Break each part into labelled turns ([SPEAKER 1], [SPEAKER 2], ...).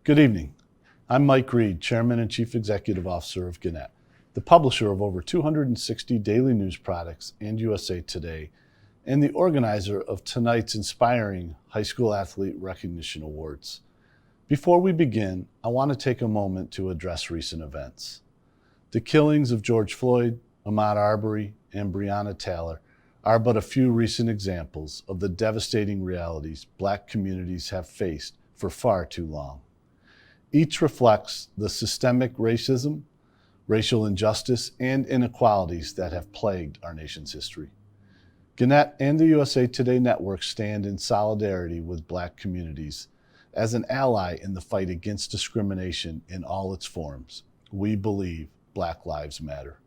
[SPEAKER 1] Good evening. I'm Mike Reed, Chairman and Chief Executive Officer of Gannett, the publisher of over 260 daily news products and USA Today, and the organizer of tonight's inspiring High School Athlete Recognition Awards. Before we begin, I want to take a moment to address recent events. The killings of George Floyd, Ahmaud Arbery, and Breonna Taylor are but a few recent examples of the devastating realities Black communities have faced for far too long. Each reflects the systemic racism, racial injustice, and inequalities that have plagued our nation's history. Gannett and the USA Today Network stand in solidarity with Black communities as an ally in the fight against discrimination in all its forms. We believe Black lives matter.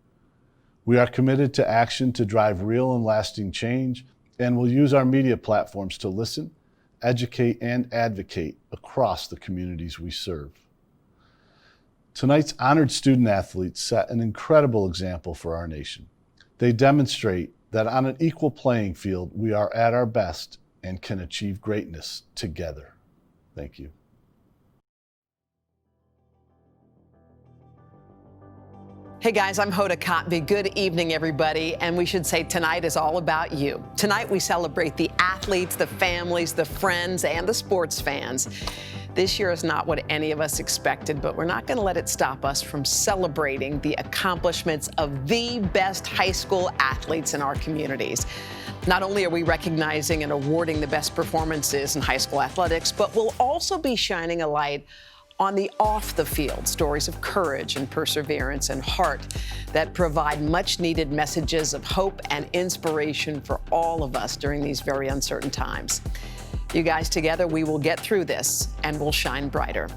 [SPEAKER 1] We are committed to action to drive real and lasting change, and will use our media platforms to listen, educate, and advocate across the communities we serve. Tonight's honored student athletes set an incredible example for our nation. They demonstrate that on an equal playing field, we are at our best and can achieve greatness together. Thank you.
[SPEAKER 2] Hey guys, I'm Hoda Kotb. Good evening, everybody. And we should say tonight is all about you. Tonight we celebrate the athletes, the families, the friends, and the sports fans. This year is not what any of us expected, but we're not going to let it stop us from celebrating the accomplishments of the best high school athletes in our communities. Not only are we recognizing and awarding the best performances in high school athletics, but we'll also be shining a light on the off the field stories of courage and perseverance and heart that provide much needed messages of hope and inspiration for all of us during these very uncertain times. You guys, together we will get through this and we'll shine brighter.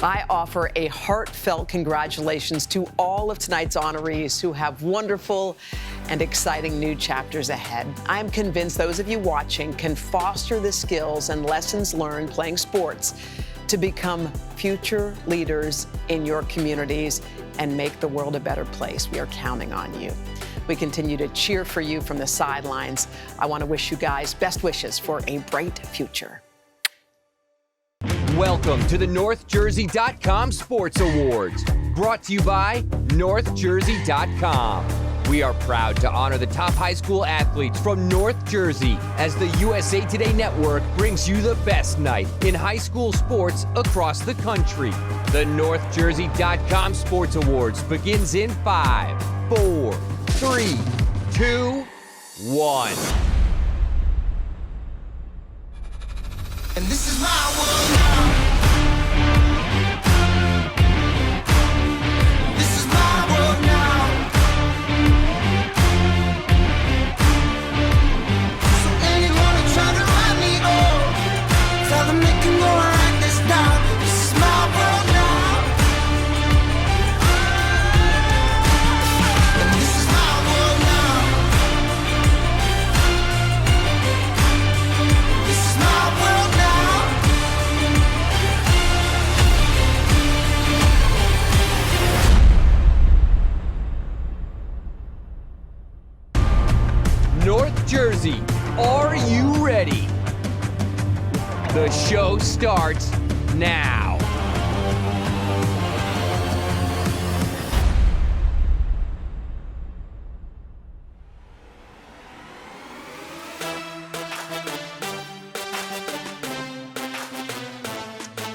[SPEAKER 2] I offer a heartfelt congratulations to all of tonight's honorees who have wonderful and exciting new chapters ahead. I am convinced those of you watching can foster the skills and lessons learned playing sports to become future leaders in your communities and make the world a better place. We are counting on you. We continue to cheer for you from the sidelines. I want to wish you guys best wishes for a bright future.
[SPEAKER 3] Welcome to the NorthJersey.com Sports Awards, brought to you by NorthJersey.com. We are proud to honor the top high school athletes from North Jersey as the USA Today Network brings you the best night in high school sports across the country. The NorthJersey.com Sports Awards begins in 5, 4, 3, 2, 1.
[SPEAKER 4] And this is my world now. This is my world now. So anyone who try to write me off, tell them they can go and write this down. This is my world now. And this is my world now. This is my world now.
[SPEAKER 3] North Jersey, are you ready? The show starts now.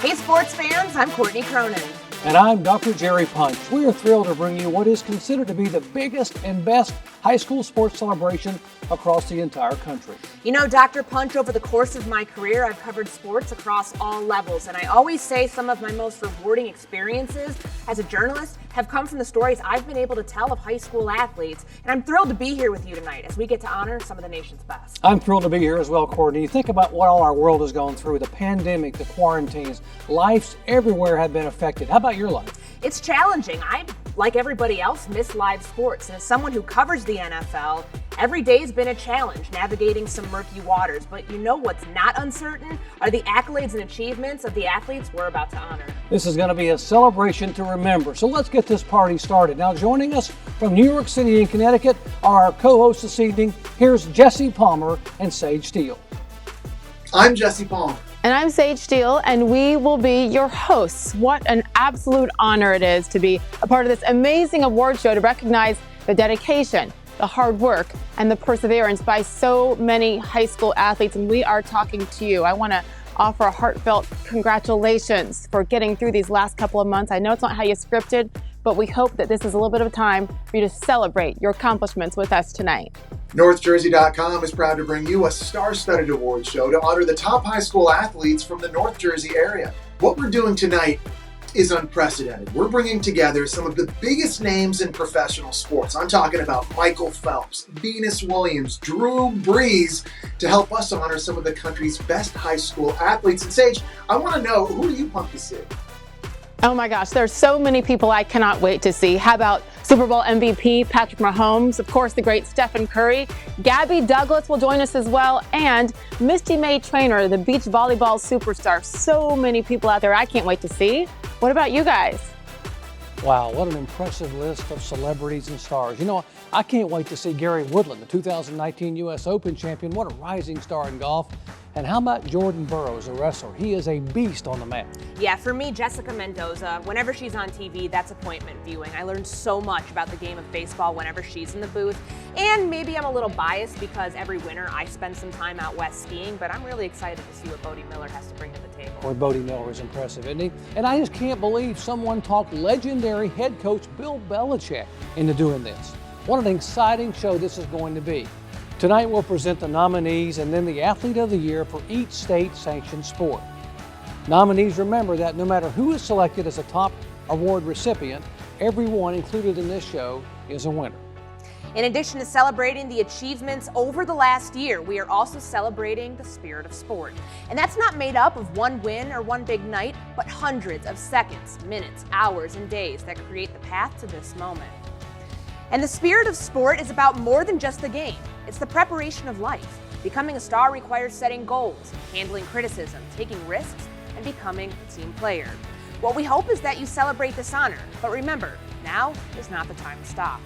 [SPEAKER 5] Hey sports fans, I'm Courtney Cronin.
[SPEAKER 6] And I'm Dr. Jerry Punch. We are thrilled to bring you what is considered to be the biggest and best high school sports celebration across the entire country.
[SPEAKER 5] You know, Dr. Punch, over the course of my career, I've covered sports across all levels, and I always say some of my most rewarding experiences as a journalist have come from the stories I've been able to tell of high school athletes, and I'm thrilled to be here with you tonight as we get to honor some of the nation's best.
[SPEAKER 6] I'm thrilled to be here as well, Courtney. Think about what all our world has gone through, the pandemic, the quarantines. Lives everywhere have been affected. How about your life?
[SPEAKER 5] It's challenging. I, like everybody else, miss live sports, and as someone who covers the NFL, every day's been a challenge navigating some murky waters. But you know what's not uncertain are the accolades and achievements of the athletes we're about to honor.
[SPEAKER 6] This is going to be a celebration to remember. So let's get this party started. Now, joining us from New York City and Connecticut are our co-hosts this evening. Here's Jesse Palmer and Sage Steele.
[SPEAKER 7] I'm Jesse Palmer. And I'm Sage Steele, and we will be your hosts. What an absolute honor it is to be a part of this amazing award show to recognize the dedication, the hard work, and the perseverance by so many high school athletes. And we are talking to you. I want to offer a heartfelt congratulations for getting through these last couple of months. I know it's not how you scripted, but we hope that this is a little bit of time for you to celebrate your accomplishments with us tonight.
[SPEAKER 8] NorthJersey.com is proud to bring you a star-studded award show to honor the top high school athletes from the North Jersey area. What we're doing tonight is unprecedented. We're bringing together some of the biggest names in professional sports. I'm talking about Michael Phelps, Venus Williams, Drew Brees, to help us honor some of the country's best high school athletes. And Sage, I want to know, who are you pumped to see?
[SPEAKER 7] Oh my gosh, there's so many people I cannot wait to see. How about Super Bowl MVP Patrick Mahomes, of course the great Stephen Curry, Gabby Douglas will join us as well, and Misty May Traynor, the beach volleyball superstar. So many people out there I can't wait to see. What about you guys?
[SPEAKER 6] Wow, what an impressive list of celebrities and stars. You know, I can't wait to see Gary Woodland, the 2019 U.S. Open champion. What a rising star in golf. And how about Jordan Burroughs, a wrestler? He is a beast on the mat.
[SPEAKER 5] Yeah, for me, Jessica Mendoza, whenever she's on TV, that's appointment viewing. I learned so much about the game of baseball whenever she's in the booth. And maybe I'm a little biased because every winter I spend some time out west skiing, but I'm really excited to see what Bodie Miller has to bring to the table.
[SPEAKER 6] Boy, Bodie Miller is impressive, isn't he? And I just can't believe someone talked legendary head coach Bill Belichick into doing this. What an exciting show this is going to be. Tonight we'll present the nominees and then the Athlete of the Year for each state-sanctioned sport. Nominees remember that no matter who is selected as a top award recipient, everyone included in this show is a winner.
[SPEAKER 5] In addition to celebrating the achievements over the last year, we are also celebrating the spirit of sport. And that's not made up of one win or one big night, but hundreds of seconds, minutes, hours, and days that create the path to this moment. And the spirit of sport is about more than just the game. It's the preparation of life. Becoming a star requires setting goals, handling criticism, taking risks, and becoming a team player. What we hope is that you celebrate this honor, but remember, now is not the time to stop.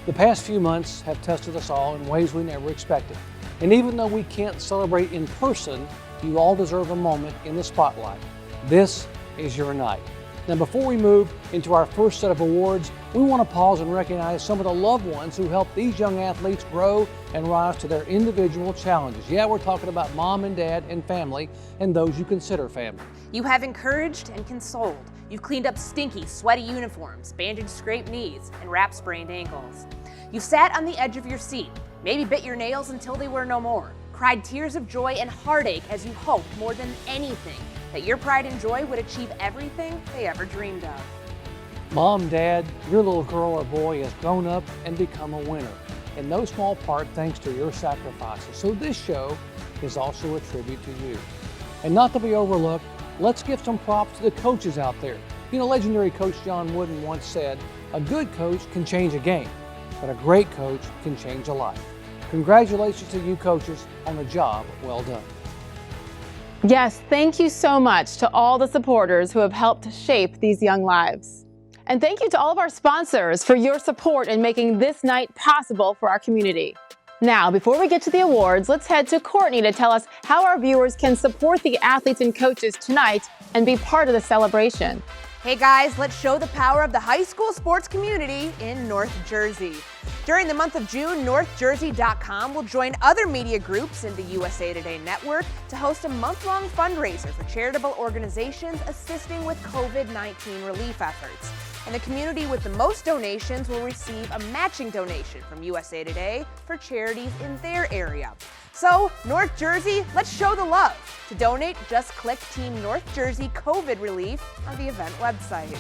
[SPEAKER 6] The past few months have tested us all in ways we never expected. And even though we can't celebrate in person, you all deserve a moment in the spotlight. This is your night. Now, before we move into our first set of awards, we want to pause and recognize some of the loved ones who helped these young athletes grow and rise to their individual challenges. Yeah, we're talking about mom and dad and family and those you consider family.
[SPEAKER 5] You have encouraged and consoled. You've cleaned up stinky, sweaty uniforms, bandaged scraped knees, and wrapped sprained ankles. You sat on the edge of your seat, maybe bit your nails until they were no more, cried tears of joy and heartache as you hoped more than anything that your pride and joy would achieve everything they ever dreamed of.
[SPEAKER 6] Mom, Dad, your little girl or boy has grown up and become a winner, in no small part thanks to your sacrifices. So this show is also a tribute to you. And not to be overlooked, let's give some props to the coaches out there. You know, legendary coach John Wooden once said, a good coach can change a game, but a great coach can change a life. Congratulations to you coaches on a job well done.
[SPEAKER 7] Yes, thank you so much to all the supporters who have helped shape these young lives. And thank you to all of our sponsors for your support in making this night possible for our community. Now, before we get to the awards, let's head to Courtney to tell us how our viewers can support the athletes and coaches tonight and be part of the celebration.
[SPEAKER 5] Hey guys, let's show the power of the high school sports community in North Jersey. During the month of June, NorthJersey.com will join other media groups in the USA Today network to host a month-long fundraiser for charitable organizations assisting with COVID-19 relief efforts. And the community with the most donations will receive a matching donation from USA Today for charities in their area. So, North Jersey, let's show the love. To donate, just click Team North Jersey COVID Relief on the event website.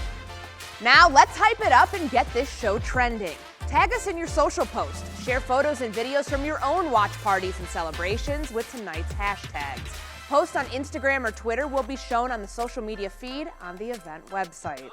[SPEAKER 5] Now, let's hype it up and get this show trending. Tag us in your social posts. Share photos and videos from your own watch parties and celebrations with tonight's hashtags. Posts on Instagram or Twitter will be shown on the social media feed on the event website.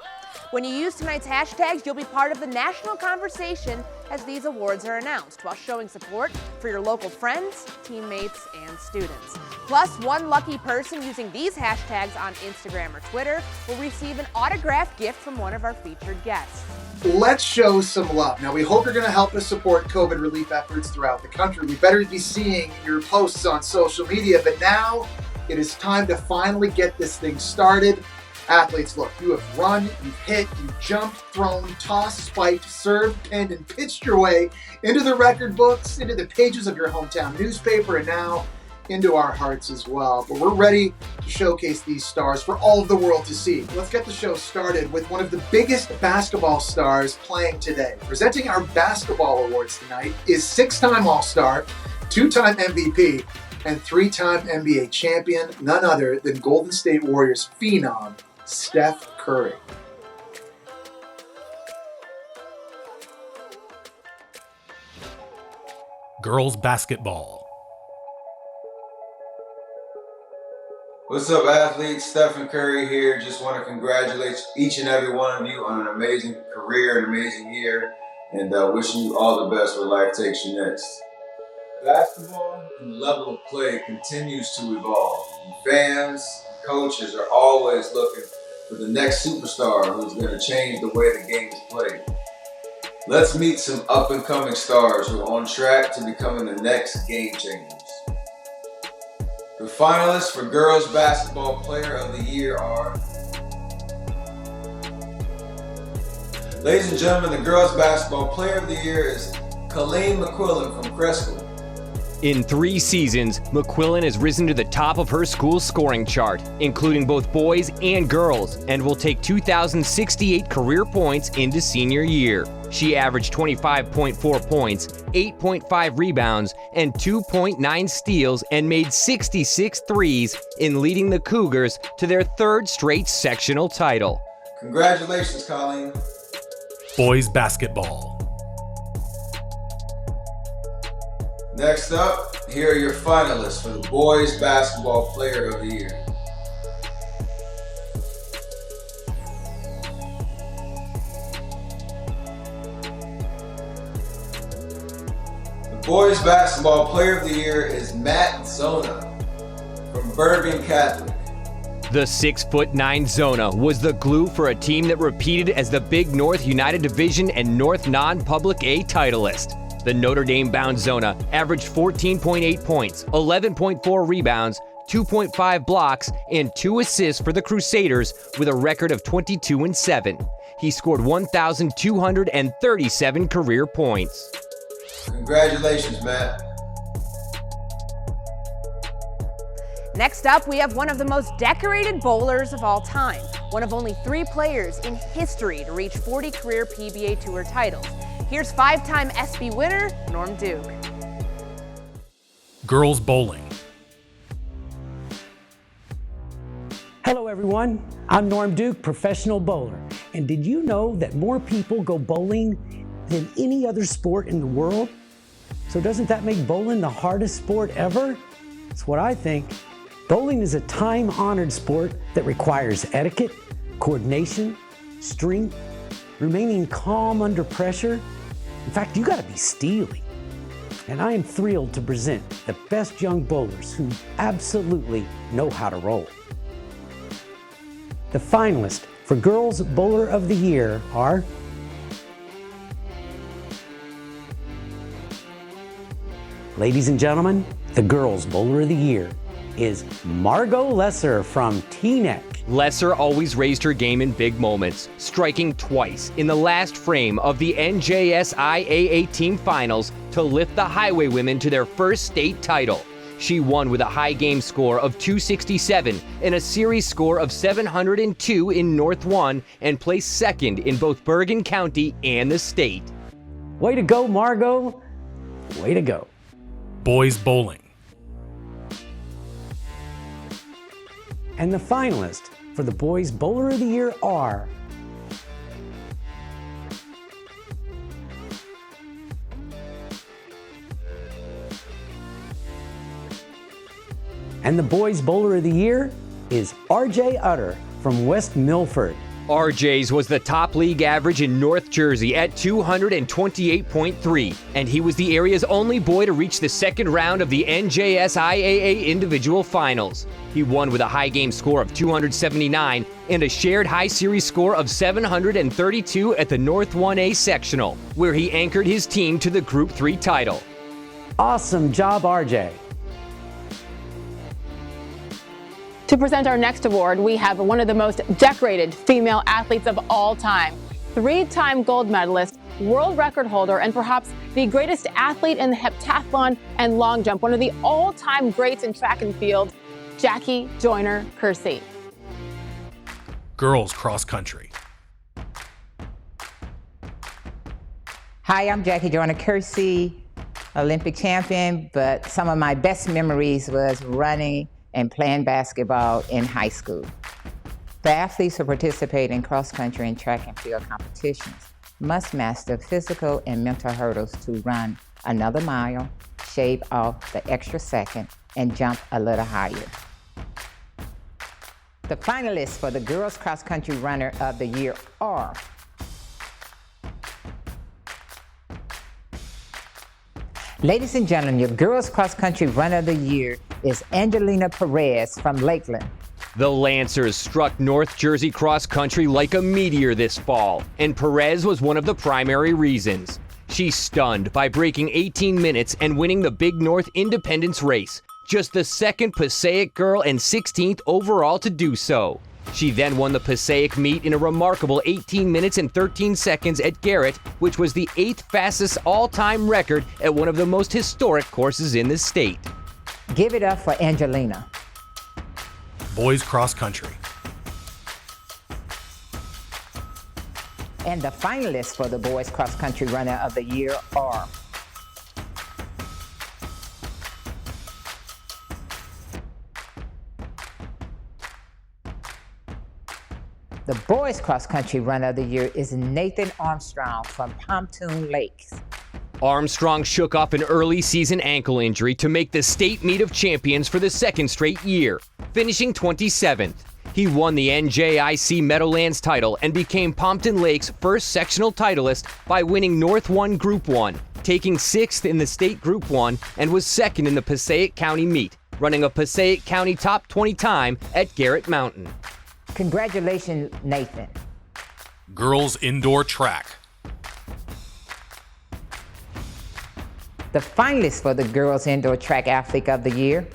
[SPEAKER 5] When you use tonight's hashtags, you'll be part of the national conversation as these awards are announced, while showing support for your local friends, teammates, and students. Plus, one lucky person using these hashtags on Instagram or Twitter will receive an autographed gift from one of our featured guests.
[SPEAKER 8] Let's show some love. Now, we hope you're going to help us support COVID relief efforts throughout the country. We better be seeing your posts on social media, but now It is time to finally get this thing started. Athletes, look, you have run, you've hit, you've jumped, thrown, tossed, spiked, served, pinned, and pitched your way into the record books, into the pages of your hometown newspaper, and now into our hearts as well. But we're ready to showcase these stars for all of the world to see. Let's get the show started with one of the biggest basketball stars playing today. Presenting our basketball awards tonight is 6-time All-Star, 2-time MVP, and 3-time NBA champion, none other than Golden State Warriors phenom, Steph Curry.
[SPEAKER 9] Girls basketball.
[SPEAKER 10] What's up, athletes? Stephen Curry here. Just want to congratulate each and every one of you on an amazing career, an amazing year, and wishing you all the best where life takes you next. Basketball and the level of play continues to evolve. And fans, coaches are always looking for the next superstar who's going to change the way the game is played. Let's meet some up-and-coming stars who are on track to becoming the next game changers. The finalists for Girls Basketball Player of the Year are... Ladies and gentlemen, the Girls Basketball Player of the Year is Colleen McQuillan from Cresco.
[SPEAKER 3] In 3 seasons, McQuillan has risen to the top of her school's scoring chart, including both boys and girls, and will take 2,068 career points into senior year. She averaged 25.4 points, 8.5 rebounds, and 2.9 steals, and made 66 threes in leading the Cougars to their 3rd straight sectional title.
[SPEAKER 10] Congratulations, Colleen.
[SPEAKER 9] Boys basketball.
[SPEAKER 10] Next up, here are your finalists for the Boys Basketball Player of the Year. The Boys Basketball Player of the Year is Matt Zona from Bergen Catholic.
[SPEAKER 3] The 6'9" Zona was the glue for a team that repeated as the Big North United Division and North Non-Public A titleist. The Notre Dame-bound Zona averaged 14.8 points, 11.4 rebounds, 2.5 blocks, and 2 assists for the Crusaders with a record of 22-7. He scored 1,237 career points.
[SPEAKER 10] Congratulations, Matt.
[SPEAKER 5] Next up, we have one of the most decorated bowlers of all time, one of only 3 players in history to reach 40 career PBA Tour titles. Here's 5-time SB winner, Norm Duke.
[SPEAKER 9] Girls bowling.
[SPEAKER 11] Hello everyone, I'm Norm Duke, professional bowler. And did you know that more people go bowling than any other sport in the world? So doesn't that make bowling the hardest sport ever? That's what I think. Bowling is a time-honored sport that requires etiquette, coordination, strength, remaining calm under pressure. In fact, you gotta be steely. And I am thrilled to present the best young bowlers who absolutely know how to roll. The finalists for Girls Bowler of the Year are ladies and gentlemen, the Girls Bowler of the Year is Margot Lesser from Teaneck.
[SPEAKER 3] Lesser always raised her game in big moments, striking twice in the last frame of the NJSIAA team finals to lift the Highwaywomen to their first state title. She won with a high game score of 267 and a series score of 702 in North 1 and placed 2nd in both Bergen County and the state.
[SPEAKER 11] Way to go, Margot. Way to go.
[SPEAKER 9] Boys bowling.
[SPEAKER 11] And the finalists for the Boys Bowler of the Year are and the Boys Bowler of the Year is RJ Utter from West Milford.
[SPEAKER 3] RJ's was the top league average in North Jersey at 228.3, and he was the area's only boy to reach the 2nd round of the NJSIAA individual finals. He won with a high game score of 279 and a shared high series score of 732 at the North 1A sectional, where he anchored his team to the Group 3 title.
[SPEAKER 11] Awesome job, RJ.
[SPEAKER 7] To present our next award, we have one of the most decorated female athletes of all time. 3-time gold medalist, world record holder, and perhaps the greatest athlete in the heptathlon and long jump, one of the all-time greats in track and field, Jackie Joyner-Kersee.
[SPEAKER 9] Girls cross country.
[SPEAKER 12] Hi, I'm Jackie Joyner-Kersee, Olympic champion, but some of my best memories was running and playing basketball in high school. The athletes who participate in cross-country and track and field competitions must master physical and mental hurdles to run another mile, shave off the extra second, and jump a little higher. The finalists for the Girls Cross Country Runner of the Year are Ladies and gentlemen, your Girls Cross Country Runner of the Year is Angelina Perez from Lakeland.
[SPEAKER 3] The Lancers struck North Jersey cross country like a meteor this fall, and Perez was one of the primary reasons. She stunned by breaking 18 minutes and winning the Big North Independence race, just the second Passaic girl and 16th overall to do so. She then won the Passaic meet in a remarkable 18 minutes and 13 seconds at Garrett, which was the 8th fastest all-time record at one of the most historic courses in the state.
[SPEAKER 12] Give it up for Angelina.
[SPEAKER 9] Boys cross country.
[SPEAKER 12] And the finalists for the Boys Cross Country Runner of the Year are The Boys Cross Country Runner of the Year is Nathan Armstrong from Pontoon Lakes.
[SPEAKER 3] Armstrong shook off an early season ankle injury to make the state meet of champions for the second straight year, finishing 27th. He won the NJIC Meadowlands title and became Pompton Lake's first sectional titleist by winning North 1 Group 1, taking 6th in the state Group 1, and was 2nd in the Passaic County meet, running a Passaic County top 20 time at Garrett Mountain.
[SPEAKER 12] Congratulations, Nathan.
[SPEAKER 9] Girls indoor track.
[SPEAKER 12] The finalists for the Girls Indoor Track Athlete of the Year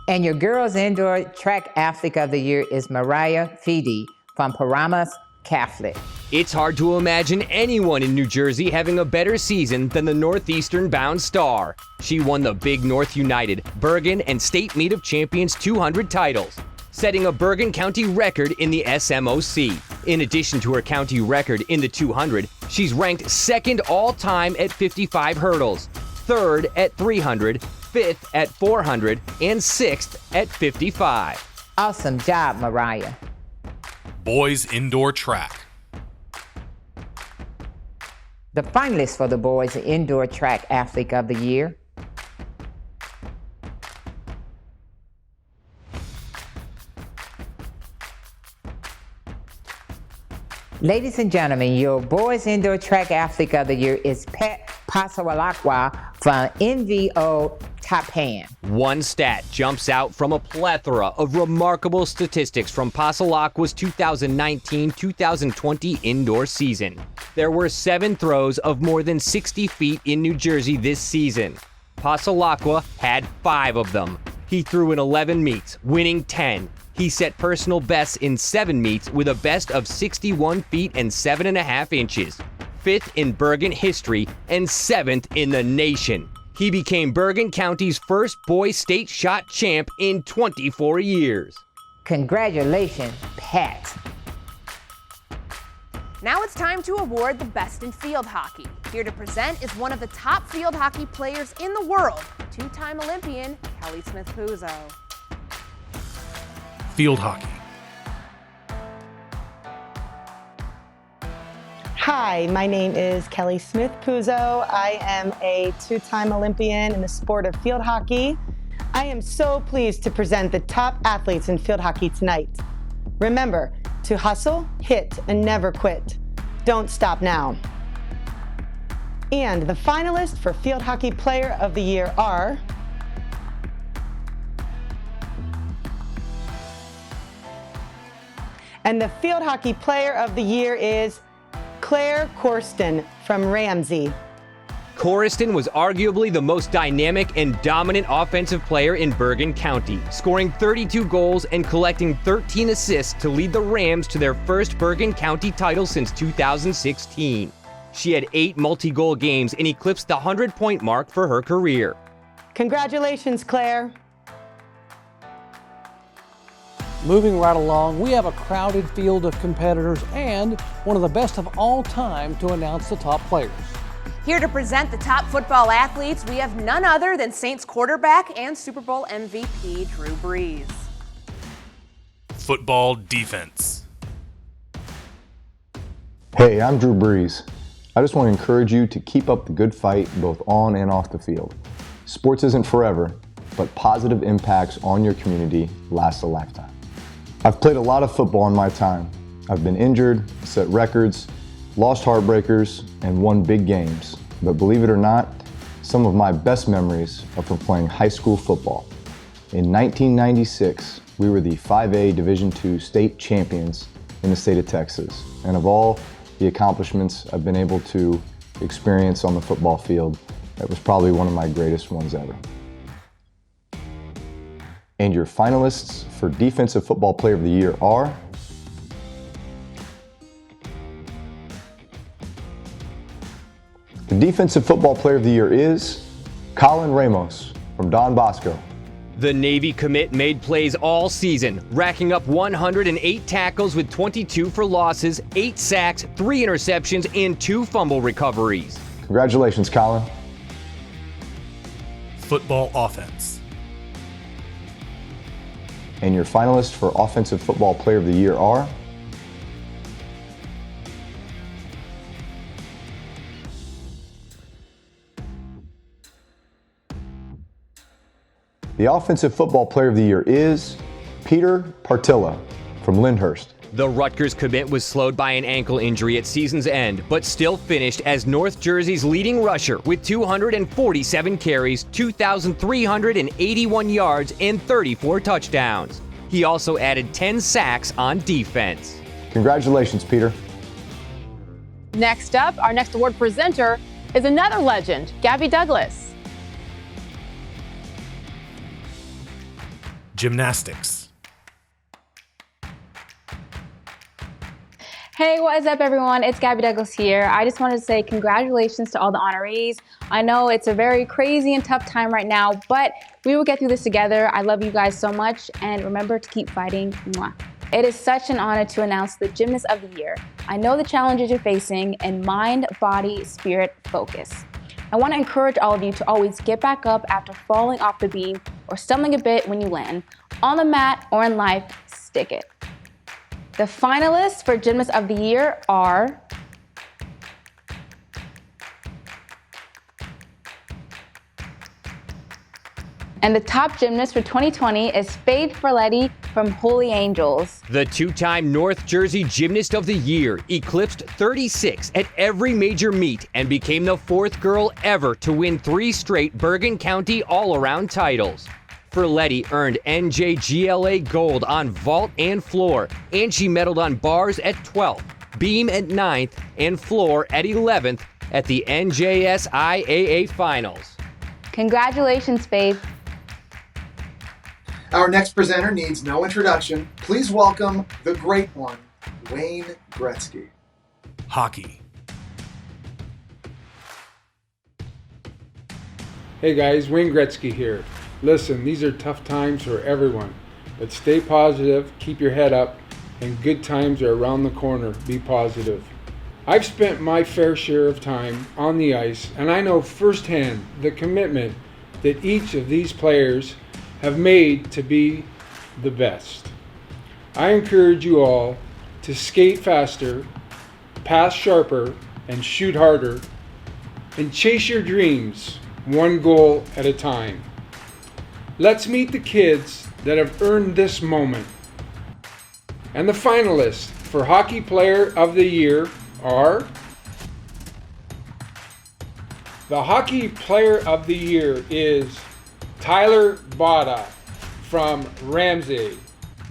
[SPEAKER 12] and your Girls Indoor Track Athlete of the Year is Mariah Feedy from Paramus Catholic.
[SPEAKER 3] It's hard to imagine anyone in New Jersey having a better season than the Northeastern-bound star. She won the Big North United, Bergen, and State Meet of Champions 200 titles, setting a Bergen County record in the SMOC. In addition to her county record in the 200, she's ranked 2nd all-time at 55 hurdles, 3rd at 300, 5th at 400, and 6th at 55.
[SPEAKER 12] Awesome job, Mariah.
[SPEAKER 9] Boys indoor track.
[SPEAKER 12] The finalists for the Boys Indoor Track Athlete of the Year Ladies and gentlemen, your Boys Indoor Track Athlete of the Year is Pet Pasawalakwa from NVO Tapan.
[SPEAKER 3] One stat jumps out from a plethora of remarkable statistics from Pasalakwa's 2019-2020 indoor season. There were 7 throws of more than 60 feet in New Jersey this season. Pasalakwa had 5 of them. He threw in 11 meets, winning 10. He set personal bests in 7 meets with a best of 61 feet and 7.5 inches, 5th in Bergen history and 7th in the nation. He became Bergen County's first boys state shot champ in 24 years.
[SPEAKER 12] Congratulations, Pat.
[SPEAKER 5] Now it's time to award the best in field hockey. Here to present is one of the top field hockey players in the world, 2-time Olympian Kelly Smith-Puzo.
[SPEAKER 9] Field hockey.
[SPEAKER 13] Hi, my name is Kelly Smith-Puzo. I am a 2-time Olympian in the sport of field hockey. I am so pleased to present the top athletes in field hockey tonight. Remember to hustle, hit, and never quit. Don't stop now. And the finalists for Field Hockey Player of the Year are And the Field Hockey Player of the Year is Claire Corsten from Ramsey.
[SPEAKER 3] Corriston was arguably the most dynamic and dominant offensive player in Bergen County, scoring 32 goals and collecting 13 assists to lead the Rams to their first Bergen County title since 2016. She had 8 multi-goal games and eclipsed the 100-point mark for her career.
[SPEAKER 13] Congratulations, Claire.
[SPEAKER 6] Moving right along, we have a crowded field of competitors and one of the best of all time to announce the top players.
[SPEAKER 5] Here to present the top football athletes, we have none other than Saints quarterback and Super Bowl MVP Drew Brees.
[SPEAKER 9] Football defense.
[SPEAKER 14] Hey, I'm Drew Brees. I just want to encourage you to keep up the good fight both on and off the field. Sports isn't forever, but positive impacts on your community last a lifetime. I've played a lot of football in my time. I've been injured, set records, lost heartbreakers, and won big games. But believe it or not, some of my best memories are from playing high school football. In 1996, we were the 5A Division II state champions in the state of Texas. And of all the accomplishments I've been able to experience on the football field, that was probably one of my greatest ones ever. And your finalists for Defensive Football Player of the Year are the Defensive Football Player of the Year is Colin Ramos from Don Bosco.
[SPEAKER 3] The Navy commit made plays all season, racking up 108 tackles with 22 for losses, 8 sacks, 3 interceptions, and 2 fumble recoveries.
[SPEAKER 14] Congratulations, Colin.
[SPEAKER 9] Football offense.
[SPEAKER 14] And your finalists for Offensive Football Player of the Year are the Offensive Football Player of the Year is Peter Partilla from Lyndhurst.
[SPEAKER 3] The Rutgers commit was slowed by an ankle injury at season's end, but still finished as North Jersey's leading rusher with 247 carries, 2,381 yards, and 34 touchdowns. He also added 10 sacks on defense.
[SPEAKER 14] Congratulations, Peter.
[SPEAKER 7] Next up, our next award presenter is another legend, Gabby Douglas.
[SPEAKER 9] Gymnastics.
[SPEAKER 15] Hey, what is up, everyone? It's Gabby Douglas here. I just wanted to say congratulations to all the honorees. I know it's a very crazy and tough time right now, but we will get through this together. I love you guys so much, and remember to keep fighting. Mwah. It is such an honor to announce the Gymnast of the Year. I know the challenges you're facing, and mind, body, spirit, focus. I want to encourage all of you to always get back up after falling off the beam or stumbling a bit when you land. On the mat or in life, stick it. The finalists for Gymnast of the Year are and the top gymnast for 2020 is Faith Ferletti from Holy Angels.
[SPEAKER 3] The 2-time North Jersey Gymnast of the Year eclipsed 36 at every major meet and became the 4th girl ever to win 3 straight Bergen County all-around titles. Ferletti earned NJGLA gold on vault and floor, and she medaled on bars at 12th, beam at 9th, and floor at 11th at the NJSIAA Finals.
[SPEAKER 15] Congratulations, Faith.
[SPEAKER 8] Our next presenter needs no introduction. Please welcome the great one, Wayne Gretzky.
[SPEAKER 9] Hockey.
[SPEAKER 16] Hey guys, Wayne Gretzky here. Listen, these are tough times for everyone, but stay positive, keep your head up, and good times are around the corner. Be positive. I've spent my fair share of time on the ice, and I know firsthand the commitment that each of these players have made to be the best. I encourage you all to skate faster, pass sharper, and shoot harder, and chase your dreams one goal at a time. Let's meet the kids that have earned this moment. And the finalists for Hockey Player of the Year are the Hockey Player of the Year is Tyler Botta from Ramsey.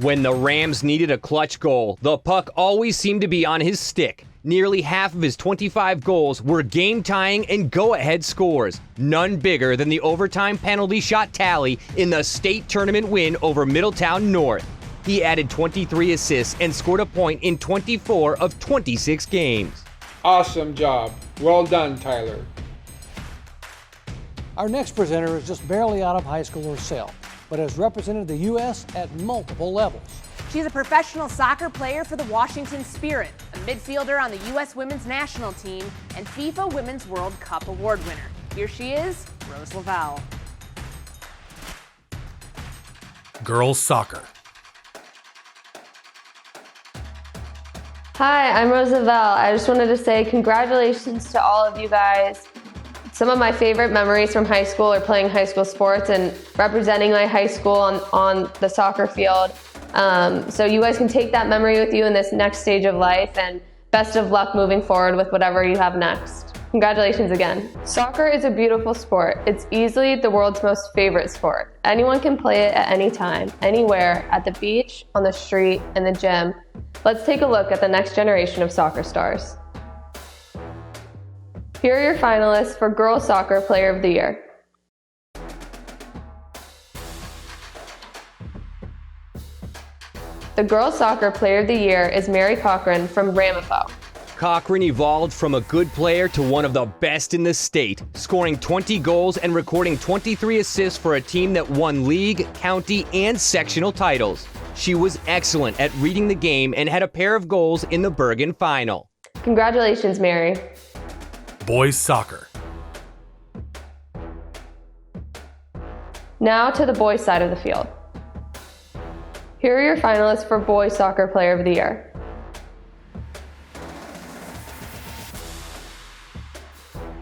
[SPEAKER 3] When the Rams needed a clutch goal, the puck always seemed to be on his stick. Nearly half of his 25 goals were game-tying and go-ahead scores, none bigger than the overtime penalty shot tally in the state tournament win over Middletown North. He added 23 assists and scored a point in 24 of 26 games.
[SPEAKER 16] Awesome job. Well done, Tyler.
[SPEAKER 6] Our next presenter is just barely out of high school herself, but has represented the U.S. at multiple levels.
[SPEAKER 5] She's a professional soccer player for the Washington Spirit, a midfielder on the U.S. women's national team, and FIFA Women's World Cup award winner. Here she is, Rose Lavelle.
[SPEAKER 9] Girls soccer.
[SPEAKER 17] Hi, I'm Rose Lavelle. I just wanted to say congratulations to all of you guys. Some of my favorite memories from high school are playing high school sports and representing my high school on the soccer field. So you guys can take that memory with you in this next stage of life, and best of luck moving forward with whatever you have next. Congratulations again. Soccer is a beautiful sport. It's easily the world's most favorite sport. Anyone can play it at any time, anywhere, at the beach, on the street, in the gym. Let's take a look at the next generation of soccer stars. Here are your finalists for Girls Soccer Player of the Year. The Girls Soccer Player of the Year is Mary Cochran from Ramapo.
[SPEAKER 3] Cochran evolved from a good player to one of the best in the state, scoring 20 goals and recording 23 assists for a team that won league, county, and sectional titles. She was excellent at reading the game and had a pair of goals in the Bergen final.
[SPEAKER 17] Congratulations, Mary.
[SPEAKER 9] Boys soccer.
[SPEAKER 17] Now to the boys' side of the field. Here are your finalists for Boys Soccer Player of the Year.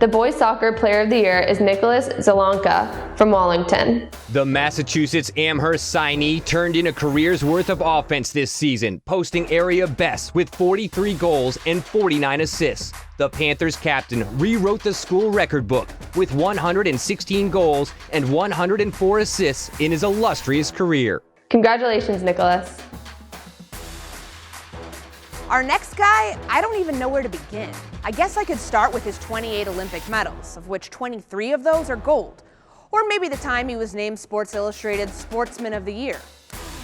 [SPEAKER 17] The Boys Soccer Player of the Year is Nicholas Zelonka from Wallington.
[SPEAKER 3] The Massachusetts Amherst signee turned in a career's worth of offense this season, posting area best with 43 goals and 49 assists. The Panthers captain rewrote the school record book with 116 goals and 104 assists in his illustrious career.
[SPEAKER 17] Congratulations, Nicholas.
[SPEAKER 5] Our next guy, I don't even know where to begin. I guess I could start with his 28 Olympic medals, of which 23 of those are gold. Or maybe the time he was named Sports Illustrated Sportsman of the Year.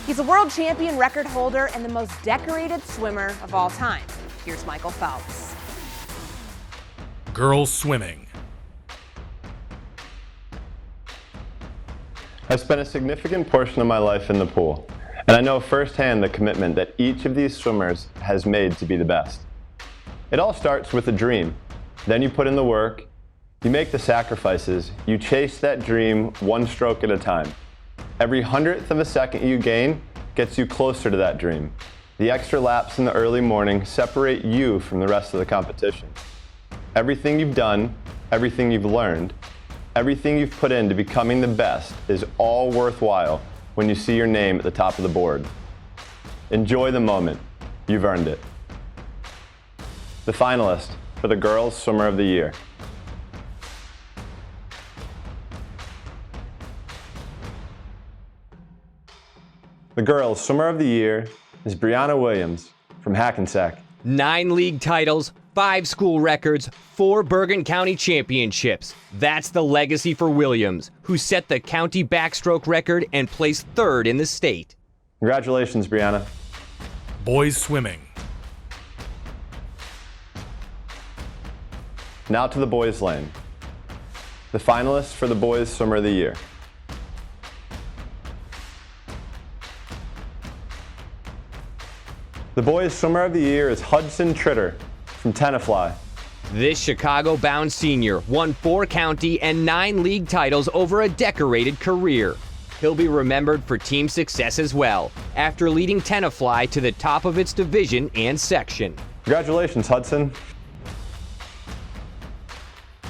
[SPEAKER 5] He's a world champion record holder and the most decorated swimmer of all time. Here's Michael Phelps.
[SPEAKER 9] Girls swimming.
[SPEAKER 18] I've spent a significant portion of my life in the pool, and I know firsthand the commitment that each of these swimmers has made to be the best. It all starts with a dream. Then you put in the work, you make the sacrifices, you chase that dream one stroke at a time. Every 100th of a second you gain gets you closer to that dream. The extra laps in the early morning separate you from the rest of the competition. Everything you've done, everything you've learned, everything you've put into becoming the best is all worthwhile when you see your name at the top of the board. Enjoy the moment. You've earned it. The finalist for the Girls Swimmer of the Year. The Girls Swimmer of the Year is Brianna Williams from Hackensack.
[SPEAKER 3] 9 league titles, 5 school records, 4 Bergen County championships. That's the legacy for Williams, who set the county backstroke record and placed 3rd in the state.
[SPEAKER 18] Congratulations, Brianna.
[SPEAKER 9] Boys swimming.
[SPEAKER 18] Now to the boys' lane. The finalists for the Boys Swimmer of the Year. The Boys Swimmer of the Year is Hudson Tritter from Tenafly.
[SPEAKER 3] This Chicago-bound senior won 4 county and 9 league titles over a decorated career. He'll be remembered for team success as well, after leading Tenafly to the top of its division and section.
[SPEAKER 18] Congratulations, Hudson.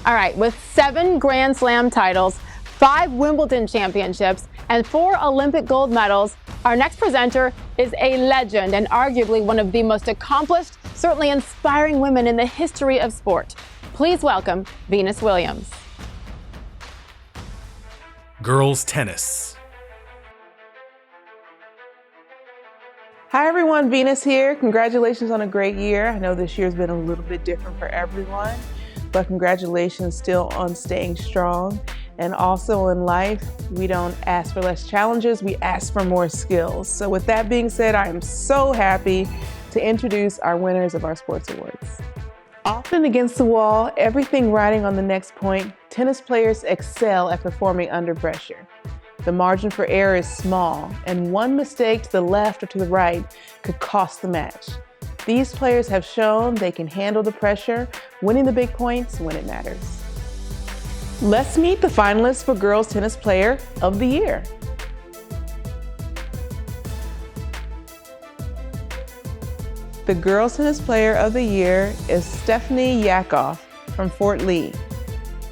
[SPEAKER 7] All right, with 7 Grand Slam titles, 5 Wimbledon championships, and 4 Olympic gold medals, our next presenter is a legend and arguably one of the most accomplished, certainly inspiring women in the history of sport. Please welcome Venus Williams.
[SPEAKER 9] Girls tennis.
[SPEAKER 19] Hi everyone, Venus here. Congratulations on a great year. I know this year's been a little bit different for everyone, but congratulations still on staying strong. And also in life, we don't ask for less challenges, we ask for more skills. So with that being said, I am so happy to introduce our winners of our sports awards. Often against the wall, everything riding on the next point, tennis players excel at performing under pressure. The margin for error is small, and one mistake to the left or to the right could cost the match. These players have shown they can handle the pressure, winning the big points when it matters. Let's meet the finalists for Girls Tennis Player of the Year. The Girls Tennis Player of the Year is Stephanie Yakov from Fort Lee.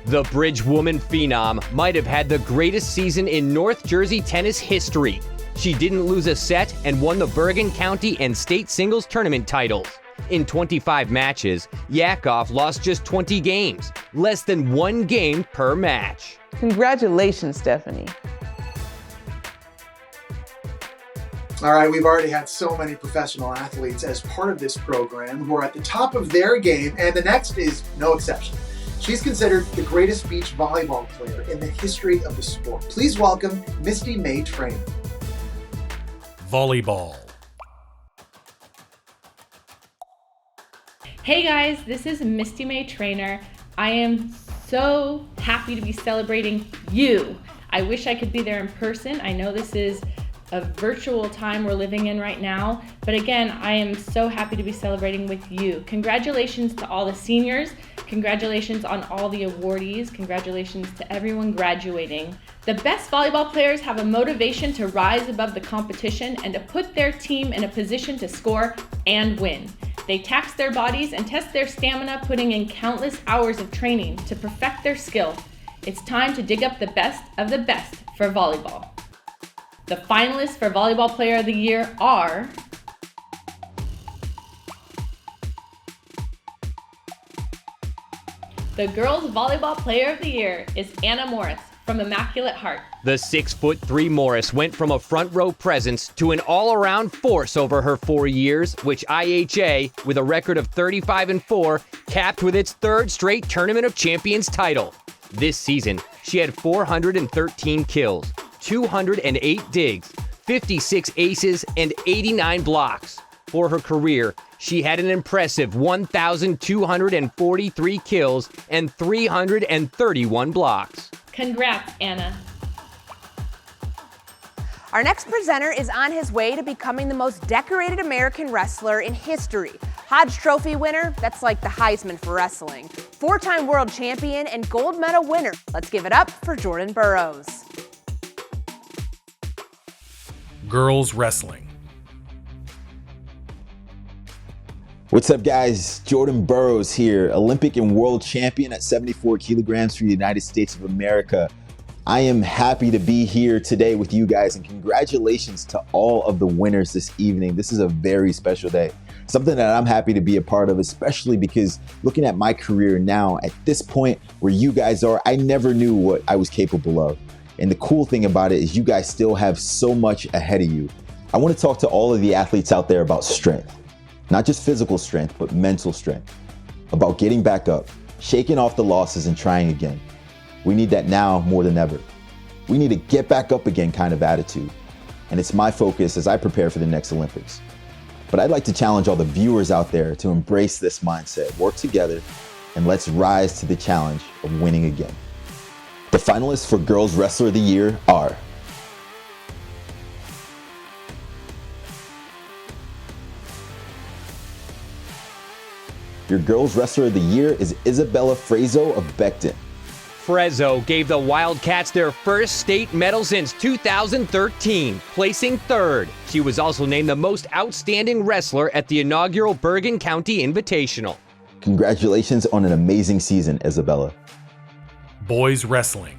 [SPEAKER 3] The Bridge woman phenom might have had the greatest season in North Jersey tennis history. She didn't lose a set and won the Bergen County and State Singles Tournament titles. In 25 matches, Yakov lost just 20 games, less than 1 game per match.
[SPEAKER 19] Congratulations, Stephanie.
[SPEAKER 8] All right, we've already had so many professional athletes as part of this program who are at the top of their game, and the next is no exception. She's considered the greatest beach volleyball player in the history of the sport. Please welcome Misty May Trainer.
[SPEAKER 9] Volleyball.
[SPEAKER 20] Hey guys, this is Misty May Trainer. I am so happy to be celebrating you. I wish I could be there in person. I know this is a virtual time we're living in right now, but again, I am so happy to be celebrating with you. Congratulations to all the seniors. Congratulations on all the awardees. Congratulations to everyone graduating. The best volleyball players have a motivation to rise above the competition and to put their team in a position to score and win. They tax their bodies and test their stamina, putting in countless hours of training to perfect their skill. It's time to dig up the best of the best for volleyball. The finalists for Volleyball Player of the Year are the Girls Volleyball Player of the Year is Anna Morris from Immaculate Heart.
[SPEAKER 3] The 6'3" Morris went from a front row presence to an all-around force over her 4 years, which IHA, with a record of 35-4, capped with its 3rd straight Tournament of Champions title. This season, she had 413 kills, 208 digs, 56 aces, and 89 blocks. For her career, she had an impressive 1,243 kills and 331 blocks.
[SPEAKER 20] Congrats, Anna.
[SPEAKER 5] Our next presenter is on his way to becoming the most decorated American wrestler in history. Hodge Trophy winner, that's like the Heisman for wrestling. 4-time world champion and gold medal winner. Let's give it up for Jordan Burroughs.
[SPEAKER 9] Girls wrestling.
[SPEAKER 21] What's up, guys? Jordan Burroughs here, Olympic and world champion at 74 kilograms for the United States of America. I am happy to be here today with you guys, and congratulations to all of the winners this evening. This is a very special day, something that I'm happy to be a part of, especially because looking at my career now, at this point where you guys are, I never knew what I was capable of. And the cool thing about it is you guys still have so much ahead of you. I want to talk to all of the athletes out there about strength. Not just physical strength, but mental strength. About getting back up, shaking off the losses and trying again. We need that now more than ever. We need a get back up again kind of attitude. And it's my focus as I prepare for the next Olympics. But I'd like to challenge all the viewers out there to embrace this mindset, work together, and let's rise to the challenge of winning again. The finalists for Girls Wrestler of the Year are Your Girls Wrestler of the Year is Isabella Frezo of Becton.
[SPEAKER 3] Frezzo gave the Wildcats their first state medal since 2013, placing 3rd. She was also named the most outstanding wrestler at the inaugural Bergen County Invitational.
[SPEAKER 21] Congratulations on an amazing season, Isabella.
[SPEAKER 9] Boys wrestling.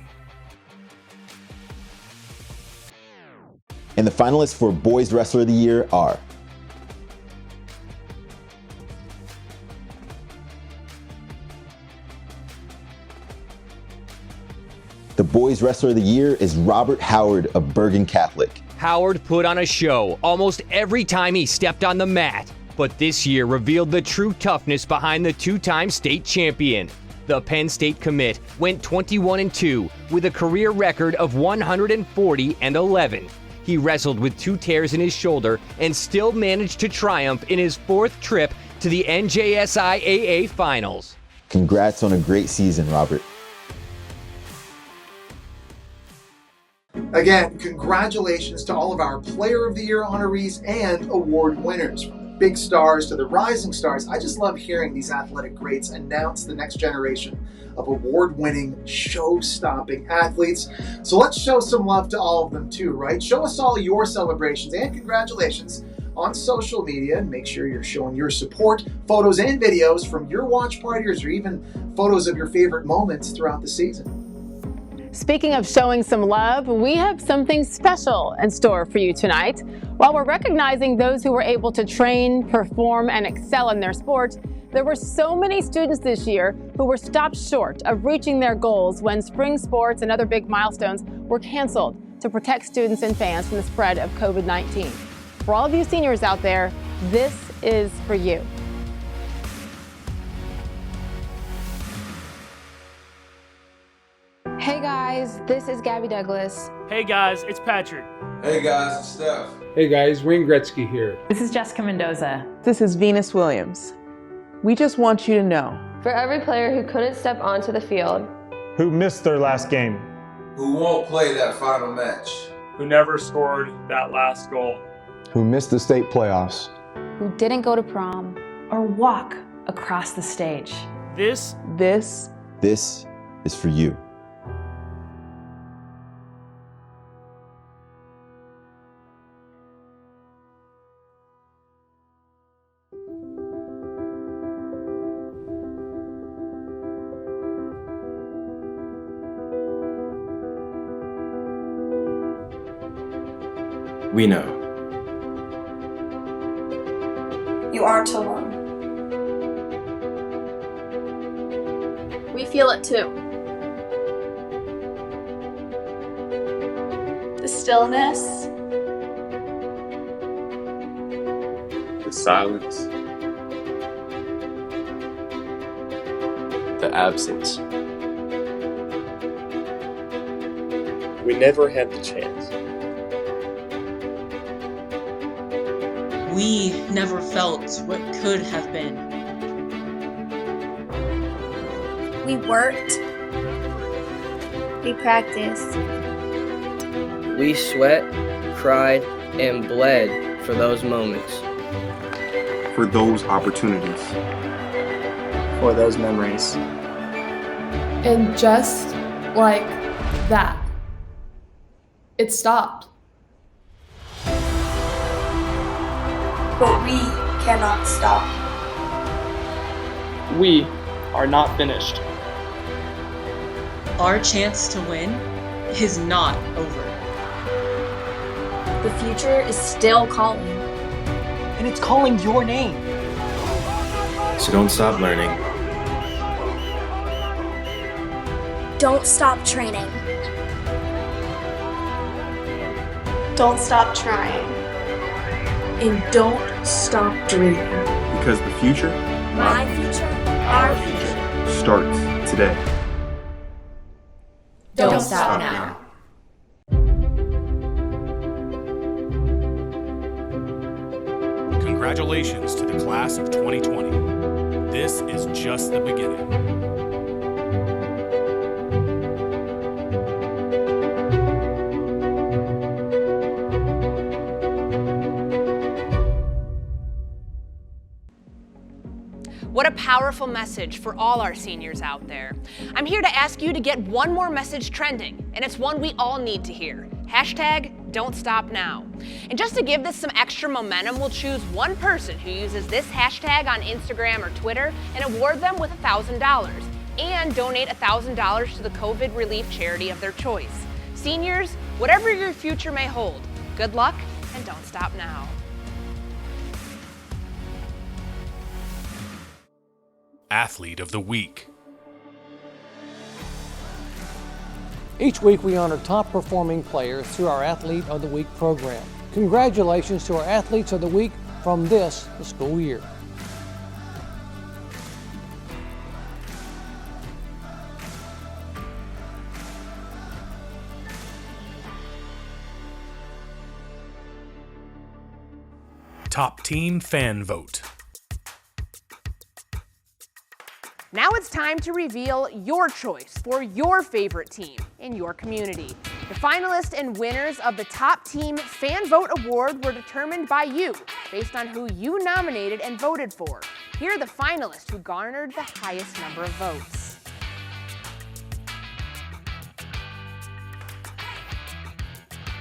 [SPEAKER 21] And the finalists for Boys Wrestler of the Year are The Boys Wrestler of the Year is Robert Howard of Bergen Catholic.
[SPEAKER 3] Howard put on a show almost every time he stepped on the mat, but this year revealed the true toughness behind the two-time state champion. The Penn State commit went 21-2 with a career record of 140-11. He wrestled with 2 tears in his shoulder and still managed to triumph in his 4th trip to the NJSIAA Finals.
[SPEAKER 21] Congrats on a great season, Robert.
[SPEAKER 8] Again, congratulations to all of our Player of the Year honorees and award winners. From the big stars to the rising stars, I just love hearing these athletic greats announce the next generation of award-winning, show-stopping athletes. So let's show some love to all of them too, right? Show us all your celebrations and congratulations on social media, and make sure you're showing your support, photos and videos from your watch parties or even photos of your favorite moments throughout the season.
[SPEAKER 7] Speaking of showing some love, we have something special in store for you tonight. While we're recognizing those who were able to train, perform, and excel in their sport, there were so many students this year who were stopped short of reaching their goals when spring sports and other big milestones were canceled to protect students and fans from the spread of COVID-19. For all of you seniors out there, this is for you.
[SPEAKER 15] Hey guys, this is Gabby Douglas.
[SPEAKER 1] Hey guys, it's Patrick.
[SPEAKER 10] Hey guys, it's Steph.
[SPEAKER 16] Hey guys, Wayne Gretzky here.
[SPEAKER 22] This is Jessica Mendoza.
[SPEAKER 19] This is Venus Williams. We just want you to know.
[SPEAKER 17] For every player who couldn't step onto the field,
[SPEAKER 23] who missed their last game,
[SPEAKER 10] who won't play that final match,
[SPEAKER 1] who never scored that last goal,
[SPEAKER 14] who missed the state playoffs,
[SPEAKER 15] who didn't go to prom,
[SPEAKER 22] or walk across the stage.
[SPEAKER 1] This
[SPEAKER 21] is for you.
[SPEAKER 24] We know.
[SPEAKER 25] You aren't alone. We feel it too. The stillness.
[SPEAKER 24] The silence. The absence. We never had the chance.
[SPEAKER 26] We never felt what could have been.
[SPEAKER 25] We worked. We practiced.
[SPEAKER 27] We sweat, cried, and bled for those moments.
[SPEAKER 24] For those opportunities.
[SPEAKER 27] For those memories.
[SPEAKER 25] And just like that, it stopped. But we cannot stop.
[SPEAKER 1] We are not finished.
[SPEAKER 26] Our chance to win is not over.
[SPEAKER 25] The future is still calling.
[SPEAKER 28] And it's calling your name.
[SPEAKER 24] So don't stop learning.
[SPEAKER 25] Don't stop training. Don't stop trying. And don't stop dreaming.
[SPEAKER 24] Because the future,
[SPEAKER 25] my future, our future,
[SPEAKER 24] starts today.
[SPEAKER 25] Don't stop now.
[SPEAKER 9] Congratulations to the class of 2020. This is just the beginning.
[SPEAKER 29] What a powerful message for all our seniors out there. I'm here to ask you to get one more message trending, and it's one we all need to hear. #Don'tStopNow. And just to give this some extra momentum, we'll choose one person who uses this hashtag on Instagram or Twitter and award them with $1,000 and donate $1,000 to the COVID relief charity of their choice. Seniors, whatever your future may hold, good luck and don't stop now.
[SPEAKER 9] Athlete of the Week.
[SPEAKER 2] Each week we honor top performing players through our Athlete of the Week program. Congratulations to our Athletes of the Week from this school year.
[SPEAKER 9] Top Team Fan Vote.
[SPEAKER 29] Now it's time to reveal your choice for your favorite team in your community. The finalists and winners of the Top Team Fan Vote Award were determined by you based on who you nominated and voted for. Here are the finalists who garnered the highest number of votes.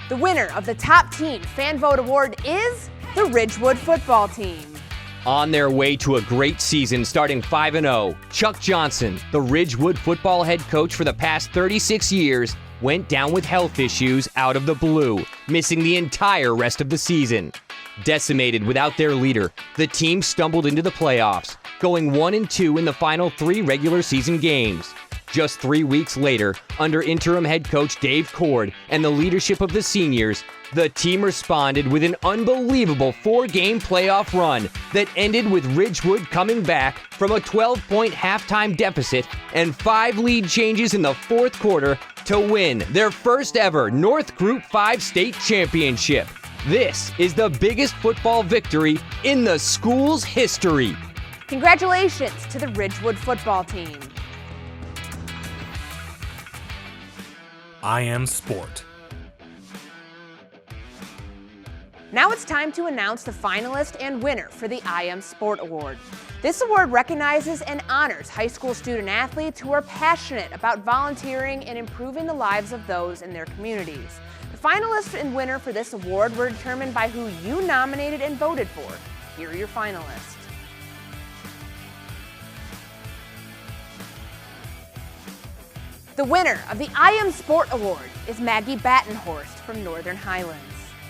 [SPEAKER 29] The winner of the Top Team Fan Vote Award is the Ridgewood football team.
[SPEAKER 3] On their way to a great season starting 5-0, Chuck Johnson, the Ridgewood football head coach for the past 36 years, went down with health issues out of the blue, missing the entire rest of the season. Decimated without their leader, the team stumbled into the playoffs, going 1-2 in the final 3 regular season games. Just 3 weeks later, under interim head coach Dave Cord and the leadership of the seniors, the team responded with an unbelievable 4-game playoff run that ended with Ridgewood coming back from a 12-point halftime deficit and 5 lead changes in the fourth quarter to win their first ever North Group 5 state championship. This is the biggest football victory in the school's history.
[SPEAKER 29] Congratulations to the Ridgewood football team.
[SPEAKER 9] I Am Sport.
[SPEAKER 29] Now it's time to announce the finalist and winner for the I Am Sport Award. This award recognizes and honors high school student athletes who are passionate about volunteering and improving the lives of those in their communities. The finalist and winner for this award were determined by who you nominated and voted for. Here are your finalists. The winner of the I Am Sport Award is Maggie Battenhorst from Northern Highlands.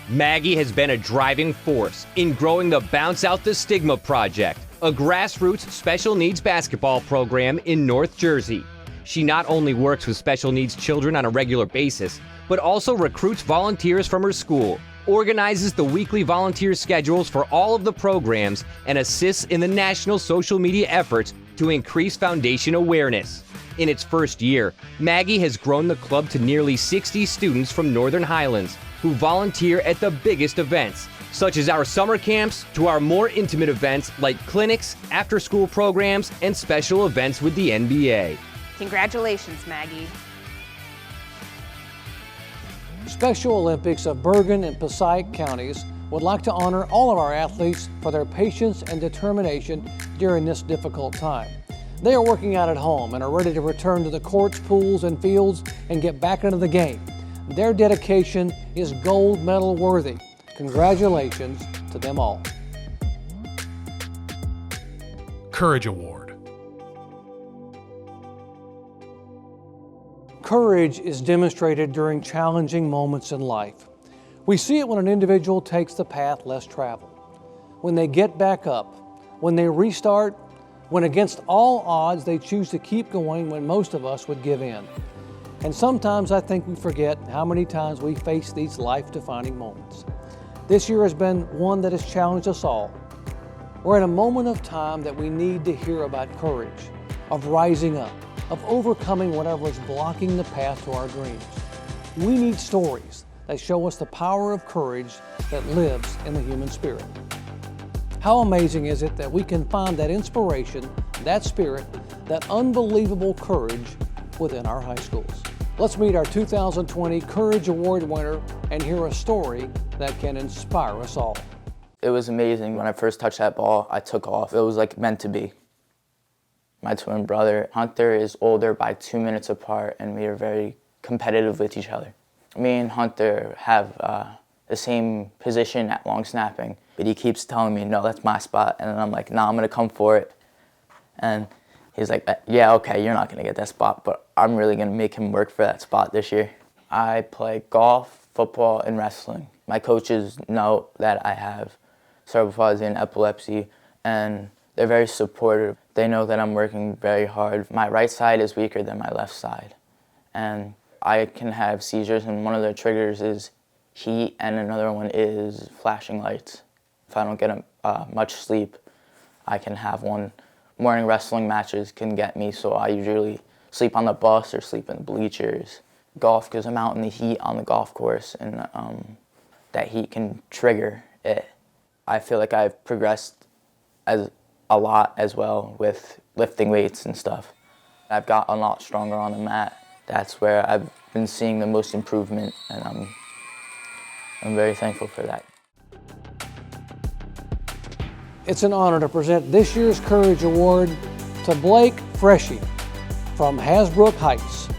[SPEAKER 3] Maggie has been a driving force in growing the Bounce Out the Stigma Project, a grassroots special needs basketball program in North Jersey. She not only works with special needs children on a regular basis, but also recruits volunteers from her school, organizes the weekly volunteer schedules for all of the programs, and assists in the national social media efforts to increase foundation awareness. In its first year, Maggie has grown the club to nearly 60 students from Northern Highlands who volunteer at the biggest events, such as our summer camps, to our more intimate events like clinics, after-school programs, and special events with the NBA.
[SPEAKER 29] Congratulations, Maggie.
[SPEAKER 2] Special Olympics of Bergen and Passaic counties would like to honor all of our athletes for their patience and determination during this difficult time. They are working out at home and are ready to return to the courts, pools, and fields and get back into the game. Their dedication is gold medal worthy. Congratulations to them all.
[SPEAKER 9] Courage Award.
[SPEAKER 2] Courage is demonstrated during challenging moments in life. We see it when an individual takes the path less traveled, when they get back up, when they restart, when against all odds they choose to keep going when most of us would give in. And sometimes I think we forget how many times we face these life-defining moments. This year has been one that has challenged us all. We're in a moment of time that we need to hear about courage, of rising up, of overcoming whatever is blocking the path to our dreams. We need stories that show us the power of courage that lives in the human spirit. How amazing is it that we can find that inspiration, that spirit, that unbelievable courage within our high schools. Let's meet our 2020 Courage Award winner and hear a story that can inspire us all.
[SPEAKER 4] It was amazing. When I first touched that ball, I took off. It was like meant to be. My twin brother, Hunter, is older by 2 minutes apart, and we are very competitive with each other. Me and Hunter have the same position at long snapping, but he keeps telling me, no, that's my spot. And then I'm like, no, I'm gonna come for it. And he's like, yeah, okay, you're not gonna get that spot, but I'm really gonna make him work for that spot this year. I play golf, football, and wrestling. My coaches know that I have cerebral palsy and epilepsy, and they're very supportive. They know that I'm working very hard. My right side is weaker than my left side. And I can have seizures, and one of the triggers is heat, and another one is flashing lights. If I don't get much sleep, I can have one. Morning wrestling matches can get me, so I usually sleep on the bus or sleep in the bleachers. Golf, because I'm out in the heat on the golf course, and that heat can trigger it. I feel like I've progressed a lot as well with lifting weights and stuff. I've gotten a lot stronger on the mat. That's where I've been seeing the most improvement, and I'm very thankful for that.
[SPEAKER 2] It's an honor to present this year's Courage Award to Blake Freshie from Hasbrook Heights.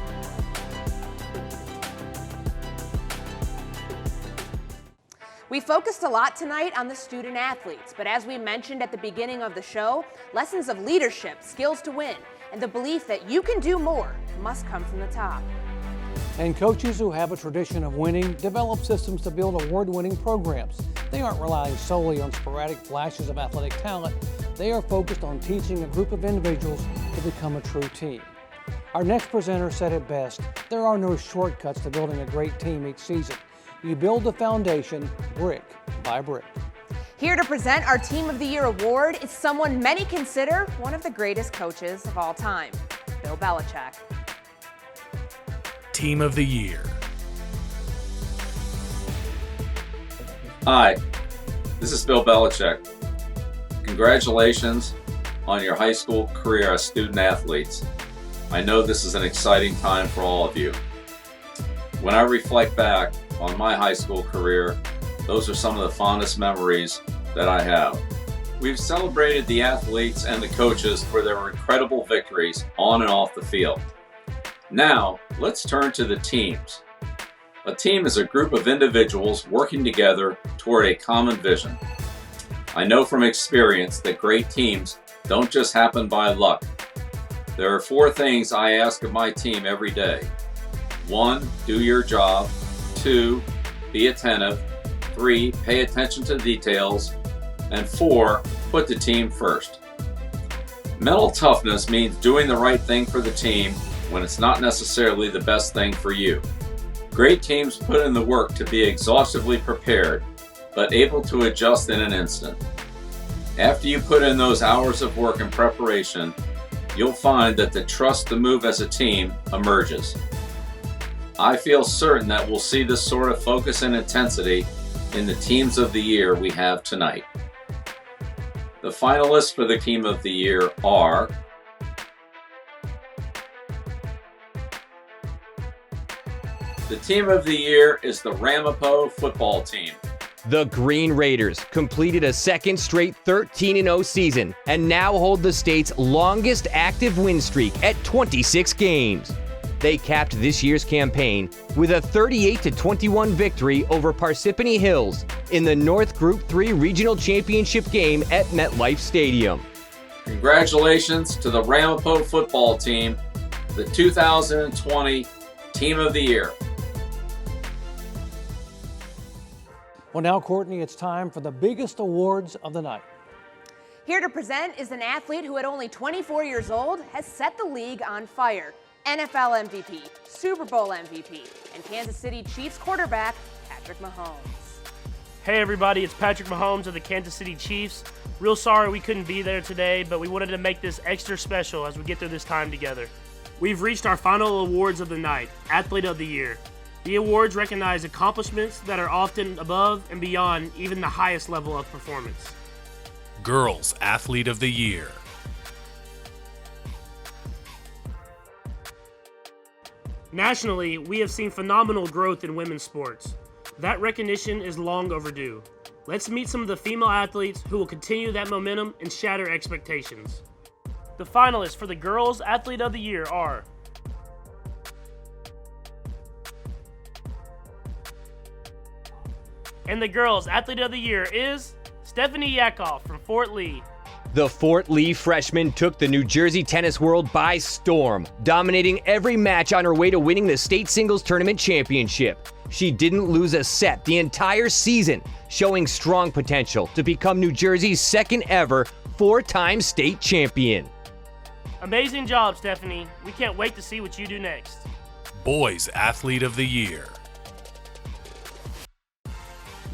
[SPEAKER 29] We focused a lot tonight on the student athletes, but as we mentioned at the beginning of the show, lessons of leadership, skills to win, and the belief that you can do more must come from the top.
[SPEAKER 2] And coaches who have a tradition of winning develop systems to build award-winning programs. They aren't relying solely on sporadic flashes of athletic talent. They are focused on teaching a group of individuals to become a true team. Our next presenter said it best, there are no shortcuts to building a great team each season. You build the foundation brick by brick.
[SPEAKER 29] Here to present our Team of the Year award is someone many consider one of the greatest coaches of all time, Bill Belichick.
[SPEAKER 9] Team of the Year.
[SPEAKER 5] Hi, this is Bill Belichick. Congratulations on your high school career as student athletes. I know this is an exciting time for all of you. When I reflect back on my high school career, those are some of the fondest memories that I have. We've celebrated the athletes and the coaches for their incredible victories on and off the field. Now, let's turn to the teams. A team is a group of individuals working together toward a common vision. I know from experience that great teams don't just happen by luck. There are 4 things I ask of my team every day. 1, do your job. 2, be attentive. 3, pay attention to details. And 4, put the team first. Mental toughness means doing the right thing for the team when it's not necessarily the best thing for you. Great teams put in the work to be exhaustively prepared, but able to adjust in an instant. After you put in those hours of work and preparation, you'll find that the trust to move as a team emerges. I feel certain that we'll see this sort of focus and intensity in the Teams of the Year we have tonight. The finalists for the Team of the Year are the Team of the Year is the Ramapo football team.
[SPEAKER 3] The Green Raiders completed a second straight 13-0 season and now hold the state's longest active win streak at 26 games. They capped this year's campaign with a 38-21 victory over Parsippany Hills in the North Group 3 Regional Championship game at MetLife Stadium.
[SPEAKER 5] Congratulations to the Ramapo football team, the 2020 Team of the Year.
[SPEAKER 2] Well, now, Courtney, it's time for the biggest awards of the night.
[SPEAKER 29] Here to present is an athlete who at only 24 years old has set the league on fire. NFL MVP, Super Bowl MVP, and Kansas City Chiefs quarterback, Patrick Mahomes.
[SPEAKER 1] Hey everybody, it's Patrick Mahomes of the Kansas City Chiefs. Real sorry we couldn't be there today, but we wanted to make this extra special as we get through this time together. We've reached our final awards of the night, Athlete of the Year. The awards recognize accomplishments that are often above and beyond even the highest level of performance.
[SPEAKER 9] Girls Athlete of the Year.
[SPEAKER 1] Nationally, we have seen phenomenal growth in women's sports. That recognition is long overdue. Let's meet some of the female athletes who will continue that momentum and shatter expectations. The finalists for the Girls Athlete of the Year are and the Girls Athlete of the Year is Stephanie Yakov from Fort Lee.
[SPEAKER 3] The Fort Lee freshman took the New Jersey tennis world by storm, dominating every match on her way to winning the state singles tournament championship. She didn't lose a set the entire season, showing strong potential to become New Jersey's second ever 4-time state champion.
[SPEAKER 1] Amazing job, Stephanie. We can't wait to see what you do next.
[SPEAKER 9] Boys Athlete of the Year.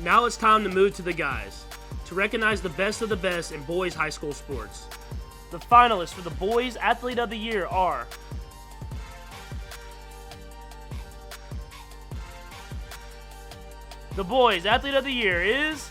[SPEAKER 1] Now it's time to move to the guys to recognize the best of the best in boys high school sports. The finalists for the Boys Athlete of the Year are the Boys Athlete of the Year is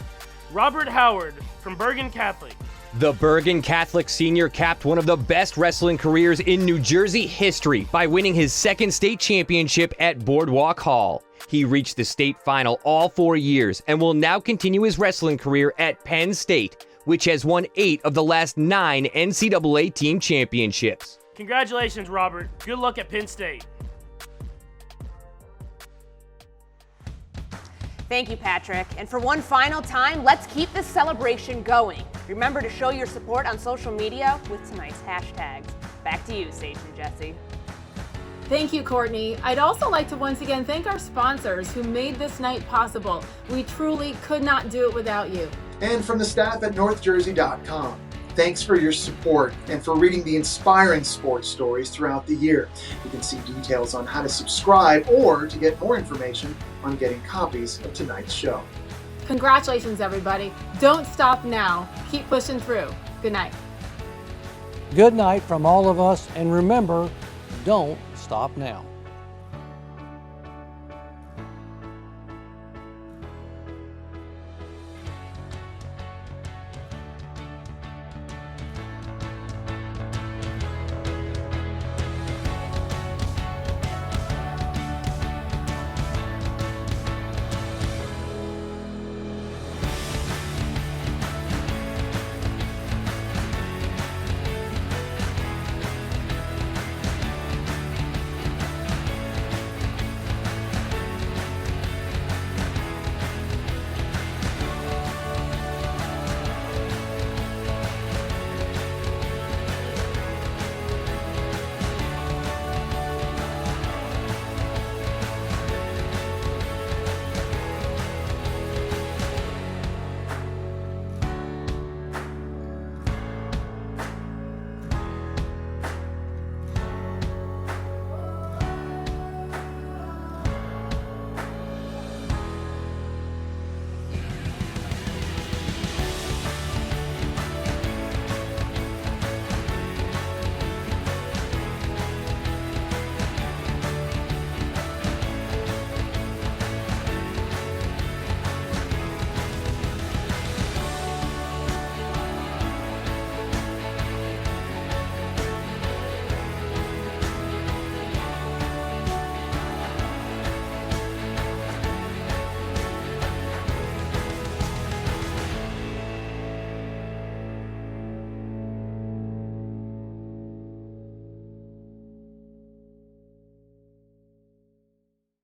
[SPEAKER 1] Robert Howard from Bergen Catholic.
[SPEAKER 3] The Bergen Catholic senior capped one of the best wrestling careers in New Jersey history by winning his second state championship at Boardwalk Hall. He reached the state final all 4 years and will now continue his wrestling career at Penn State, which has won 8 of the last 9 NCAA team championships.
[SPEAKER 1] Congratulations, Robert. Good luck at Penn State.
[SPEAKER 29] Thank you, Patrick. And for one final time, let's keep this celebration going. Remember to show your support on social media with tonight's hashtags. Back to you, Sage and Jesse.
[SPEAKER 6] Thank you, Courtney. I'd also like to once again thank our sponsors who made this night possible. We truly could not do it without you.
[SPEAKER 7] And from the staff at unforgettable.com. Thanks for your support and for reading the inspiring sports stories throughout the year. You can see details on how to subscribe or to get more information on getting copies of tonight's show.
[SPEAKER 6] Congratulations, everybody. Don't stop now. Keep pushing through. Good night.
[SPEAKER 2] Good night from all of us, and remember, don't stop now.